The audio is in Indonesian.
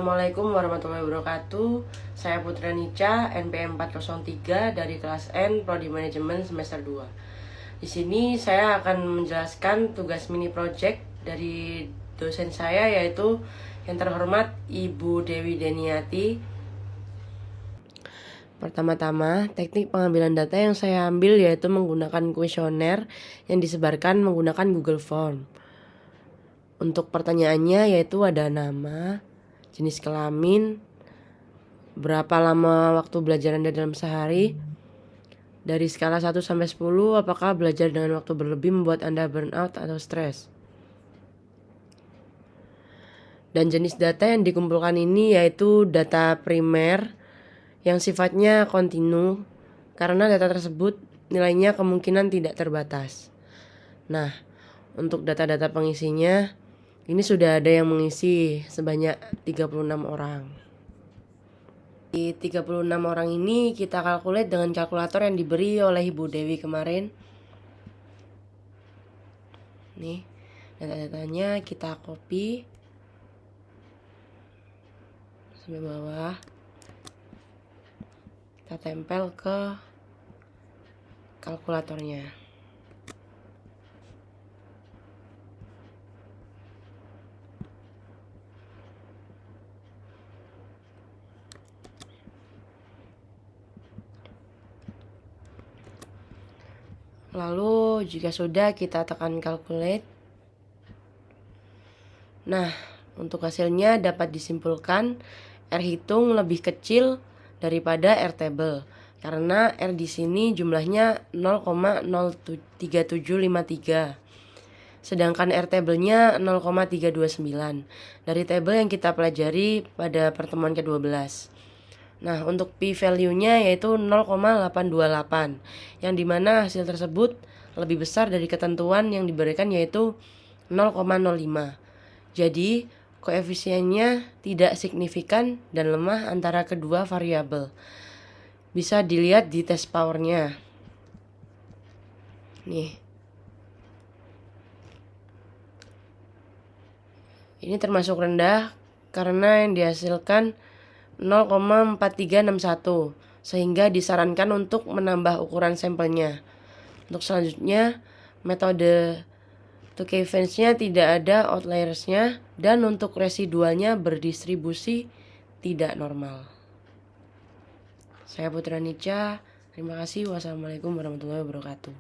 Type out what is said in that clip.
Assalamualaikum warahmatullahi wabarakatuh. Saya Putra Nica, NPM 403 dari kelas N, Prodi Manajemen semester 2. Di sini saya akan menjelaskan tugas mini project dari dosen saya, yaitu yang terhormat Ibu Dewi Deniati. Pertama-tama, teknik pengambilan data yang saya ambil yaitu menggunakan kuesioner yang disebarkan menggunakan Google Form. Untuk pertanyaannya yaitu ada nama, jenis kelamin, berapa lama waktu belajar Anda dalam sehari, dari skala 1 sampai 10, apakah belajar dengan waktu berlebih membuat Anda burnout atau stres. Dan jenis data yang dikumpulkan ini yaitu data primer yang sifatnya kontinu, karena data tersebut nilainya kemungkinan tidak terbatas. Nah, untuk data-data pengisinya, ini sudah ada yang mengisi sebanyak 36 orang. Di 36 orang ini kita kalkulate dengan kalkulator yang diberi oleh Ibu Dewi kemarin. Nih, data-datanya kita copy sampai bawah. Kita tempel ke kalkulatornya. Lalu jika sudah, kita tekan calculate. Nah, untuk hasilnya dapat disimpulkan R hitung lebih kecil daripada R table, karena R di sini jumlahnya 0,03753. Sedangkan R table-nya 0,329 dari table yang kita pelajari pada pertemuan ke-12. Nah, untuk p-value-nya yaitu 0,828, yang dimana hasil tersebut lebih besar dari ketentuan yang diberikan yaitu 0,05. Jadi, koefisiennya tidak signifikan dan lemah antara kedua variabel. Bisa dilihat di test power-nya. Nih. Ini termasuk rendah karena yang dihasilkan 0,4361, sehingga disarankan untuk menambah ukuran sampelnya. Untuk selanjutnya, metode 2K Fence-nya tidak ada outliers-nya, dan untuk residualnya berdistribusi tidak normal. Saya Putra Nica, terima kasih. Wassalamualaikum warahmatullahi wabarakatuh.